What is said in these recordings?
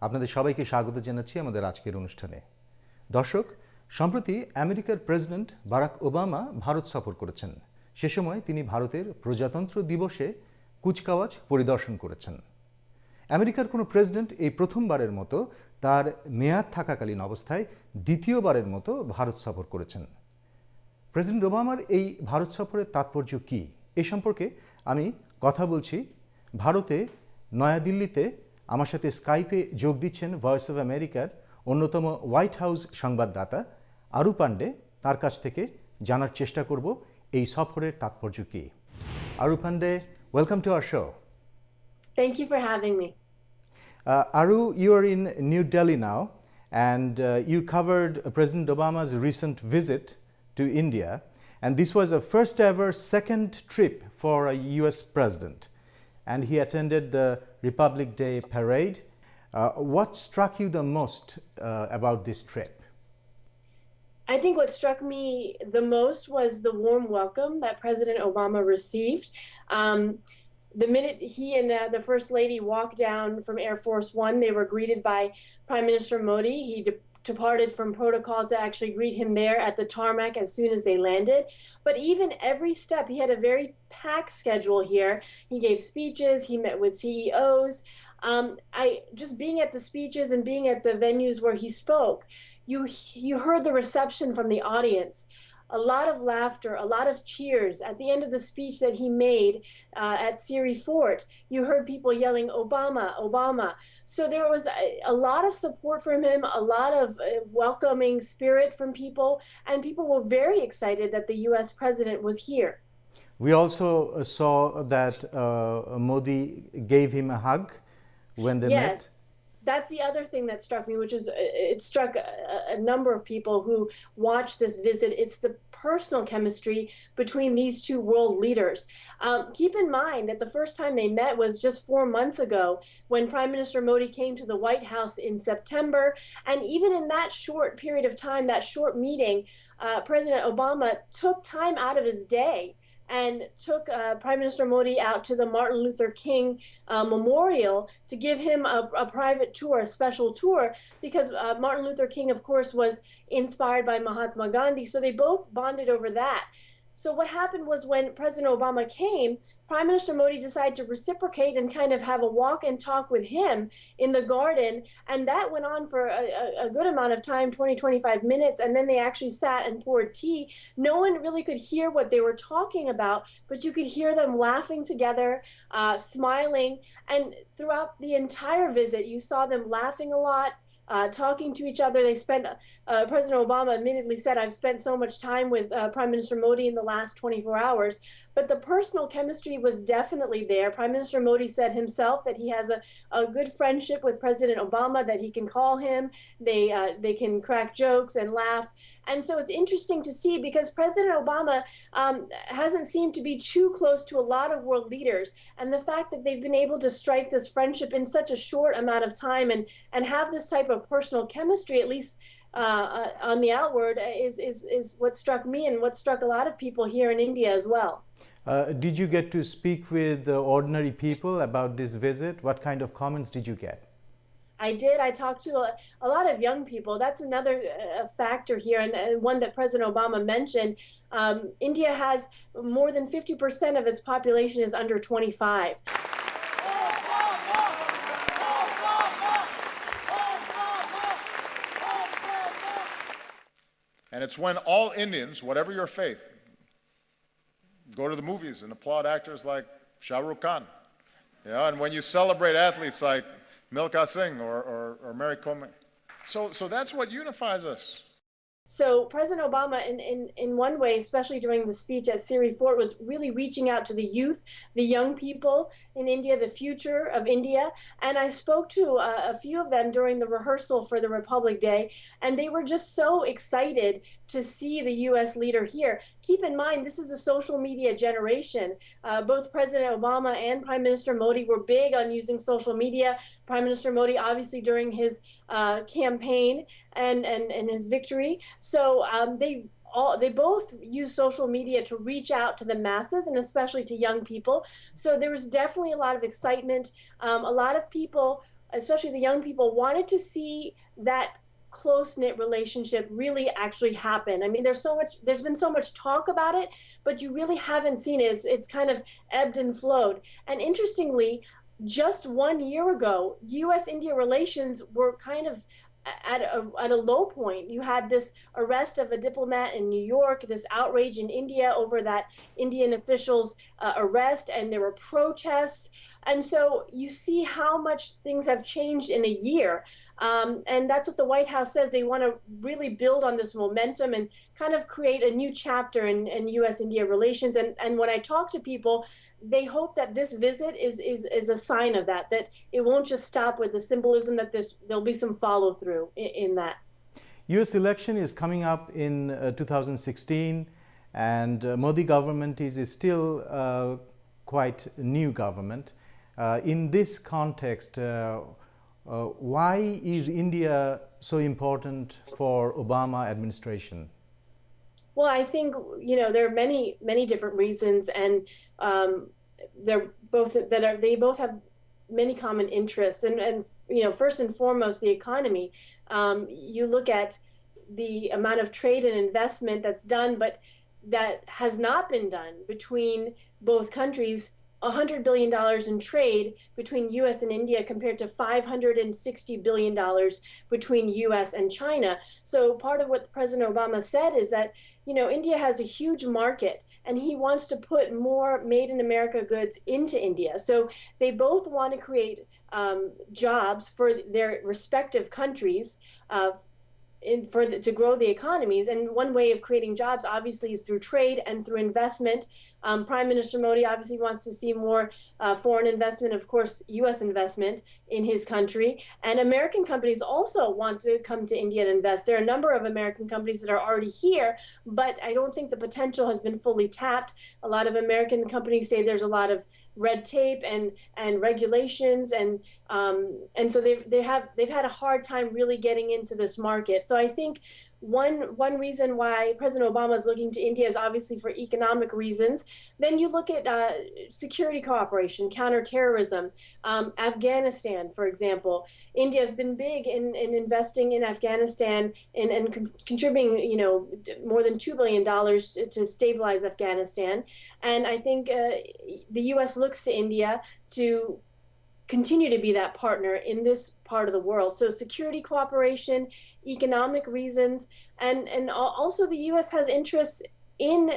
আপনাদের সবাইকে স্বাগত জানাচ্ছি আমাদের আজকের অনুষ্ঠানে। দর্শক, সম্প্রতি আমেরিকার প্রেসিডেন্ট বারাক ওবামা ভারত সফর করেছেন। সে সময় তিনি ভারতের প্রজাতন্ত্র দিবসে কুচকাওয়াজ পরিদর্শন করেছেন। আমেরিকার কোনো প্রেসিডেন্ট এই প্রথমবারের মতো তার মেয়াদ থাকাকালীন অবস্থায় দ্বিতীয়বারের মতো ভারত সফর করেছেন। প্রেসিডেন্ট ওবামার এই ভারত সফরের তাৎপর্য কী, এ সম্পর্কে আমি কথা বলছি ভারতে নয়াদিল্লিতে আমার সাথে স্কাইপে যোগ দিচ্ছেন ভয়েস অফ আমেরিকার অন্যতম হোয়াইট হাউস সংবাদদাতা আরু পান্ডে। তার কাছ থেকে জানার চেষ্টা করব এই সফরের তাৎপর্য কী। Aru Pandey, welcome to our show. Thank you for having me. Aru, you are in New Delhi now, and you covered President Obama's recent visit to India, and this was a first ever second trip for a US president, and he attended the Republic Day parade. What struck you the most about this trip? I think what struck me the most was the warm welcome that President Obama received. The minute he and the First Lady walked down from Air Force One, they were greeted by Prime Minister Modi. He departed from protocol to actually greet him there at the tarmac as soon as they landed. But even every step, he had a very packed schedule here. He gave speeches, he met with CEOs. Just being at the speeches and being at the venues where he spoke, you heard the reception from the audience. A lot of laughter, a lot of cheers. At the end of the speech that he made at Siri Fort, you heard people yelling, "Obama, Obama." So there was a lot of support from him, a lot of welcoming spirit from people, and people were very excited that the US president was here. We also saw that Modi gave him a hug when they met. That's the other thing that struck me, which is it struck a number of people who watched this visit. It's the personal chemistry between these two world leaders. Keep in mind that the first time they met was just 4 months ago when Prime Minister Modi came to the White House in September. And even in that short period of time, that short meeting, President Obama took time out of his day and took Prime Minister Modi out to the Martin Luther King Memorial to give him a private tour, a special tour, because Martin Luther King, of course, was inspired by Mahatma Gandhi. So they both bonded over that. So what happened was when President Obama came, Prime Minister Modi decided to reciprocate and kind of have a walk and talk with him in the garden. And that went on for a good amount of time, 20, 25 minutes. And then they actually sat and poured tea. No one really could hear what they were talking about, but you could hear them laughing together, smiling. And throughout the entire visit, you saw them laughing a lot, talking to each other. They spent, President Obama admittedly said, "I've spent so much time with Prime Minister Modi in the last 24 hours. But the personal chemistry was definitely there. Prime Minister Modi said himself that he has a good friendship with President Obama, that he can call him, they can crack jokes and laugh. And so it's interesting to see, because President Obama hasn't seemed to be too close to a lot of world leaders. And the fact that they've been able to strike this friendship in such a short amount of time and have this type of personal chemistry, at least on the outward, is what struck me and what struck a lot of people here in India as well. Did you get to speak with ordinary people about this visit? What kind of comments did you get? I did. I talked to a lot of young people. That's another factor here, and one that President Obama mentioned. India has more than 50% of its population is under 25. And it's when all Indians, whatever your faith, go to the movies and applaud actors like Shah Rukh Khan. And when you celebrate athletes like Milkha Singh or Mary Kom. So that's what unifies us. So President Obama, in one way, especially during the speech at Siri Fort, was really reaching out to the youth, the young people in India, the future of India. And I spoke to a few of them during the rehearsal for the Republic Day, and they were just so excited to see the U.S. leader here. Keep in mind, this is a social media generation. Both President Obama and Prime Minister Modi were big on using social media. Prime Minister Modi, obviously, during his campaign and his victory. So they both use social media to reach out to the masses, and especially to young people. So there was definitely a lot of excitement. A lot of people especially the young people, wanted to see that close-knit relationship really actually happen. I mean, there's been so much talk about it, but you really haven't seen it. It's kind of ebbed and flowed. And interestingly, just 1 year ago, US-India relations were kind of at a low point. You had this arrest of a diplomat in New York, this outrage in India over that Indian official's arrest, and there were protests. And so you see how much things have changed in a year. And that's what the White House says. They want to really build on this momentum and kind of create a new chapter in US-India relations. And when I talk to people, they hope that this visit is a sign of that it won't just stop with the symbolism, that there'll be some follow through in that. US election is coming up in 2016, and Modi government is still quite a new government. In this context, why is India so important for Obama administration? Well, I think, there are many different reasons, and they both have many common interests. And first and foremost, the economy. You look at the amount of trade and investment that's done, but that has not been done between both countries. $100 billion in trade between US and India compared to $560 billion between US and China. So part of what President Obama said is that, India has a huge market, and he wants to put more made in America goods into India. So they both want to create jobs for their respective countries, to grow the economies. And one way of creating jobs, obviously, is through trade and through investment. Prime Minister Modi obviously wants to see more foreign investment, of course, U.S. investment in his country. And American companies also want to come to India and invest. There are a number of American companies that are already here, but I don't think the potential has been fully tapped. A lot of American companies say there's a lot of red tape and regulations, and so they've had a hard time really getting into this market. So I think one reason why President Obama is looking to India is obviously for economic reasons. Then you look at security cooperation, counterterrorism, Afghanistan, for example. India has been big in investing in Afghanistan and contributing, more than $2 billion to stabilize Afghanistan. And I think the U.S. looks to India to continue to be that partner in this part of the world. So security cooperation, economic reasons, and also the U.S. has interests in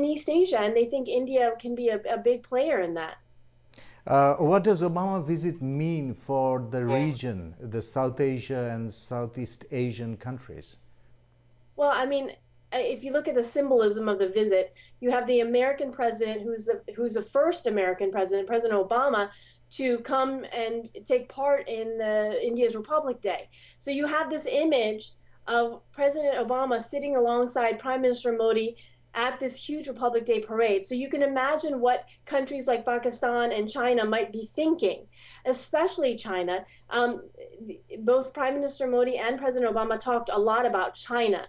East Asia, and they think India can be a big player in that. What does Obama visit mean for the region, the South Asia and Southeast Asian countries? Well, I mean, if you look at the symbolism of the visit, you have the American president, who's the first American president, President Obama, to come and take part in India's Republic Day. So you have this image of President Obama sitting alongside Prime Minister Modi at this huge Republic Day parade. So you can imagine what countries like Pakistan and China might be thinking, especially China. Both Prime Minister Modi and President Obama talked a lot about China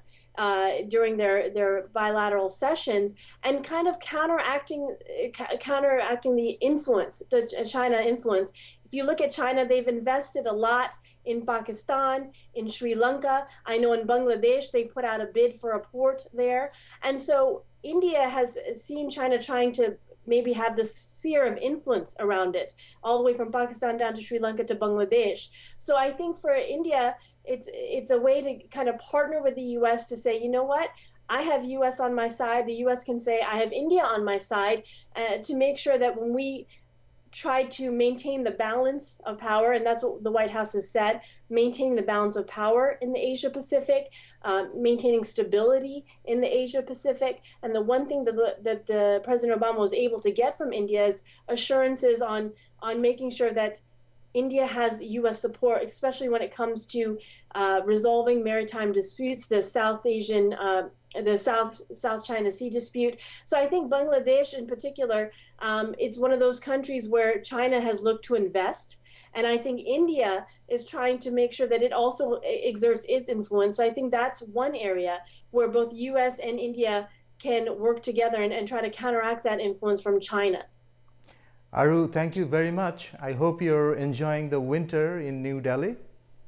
during their bilateral sessions, and kind of counteracting the influence, the China influence. If you look at China, they've invested a lot in Pakistan, in Sri Lanka. I know in Bangladesh, they put out a bid for a port there. And so India has seen China trying to maybe have this sphere of influence around it, all the way from Pakistan down to Sri Lanka to Bangladesh. So I think for India, it's a way to kind of partner with the U.S. to say, you know what, I have U.S. on my side. The U.S. can say, I have India on my side, to make sure that when we try to maintain the balance of power, and that's what the White House has said, maintaining the balance of power in the Asia Pacific, maintaining stability in the Asia Pacific. And the one thing that President Obama was able to get from India is assurances on making sure that India has U.S. support, especially when it comes to resolving maritime disputes, the South China Sea dispute. So I think Bangladesh in particular, it's one of those countries where China has looked to invest. And I think India is trying to make sure that it also exerts its influence. So I think that's one area where both U.S. and India can work together and try to counteract that influence from China. Aru, thank you very much. I hope you're enjoying the winter in New Delhi.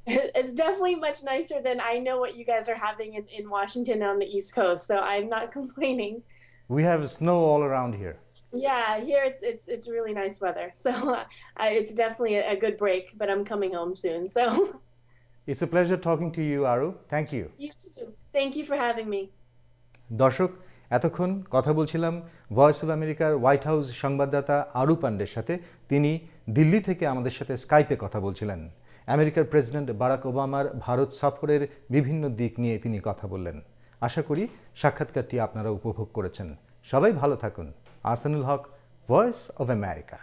It's definitely much nicer than I know what you guys are having in Washington on the East Coast, so I'm not complaining. We have snow all around here. Yeah, here it's really nice weather, so it's definitely a good break. But I'm coming home soon, so It's a pleasure talking to you, Aru. Thank you. you too. Thank you for having me. দর্শক, এতক্ষণ কথা বলছিলাম voice of আমেরিকার white house সংবাদদাতা আরু পান্ডের সাথে। তিনি দিল্লি থেকে আমাদের সাথে স্কাইপে কথা বলছিলেন। আমেরিকার প্রেসিডেন্ট বারাক ওবামার ভারত সফরের বিভিন্ন দিক নিয়ে তিনি কথা বললেন। আশা করি সাক্ষাৎকারটি আপনারা উপভোগ করেছেন। সবাই ভালো থাকুন। আহসানুল হক, ভয়েস অফ আমেরিকা।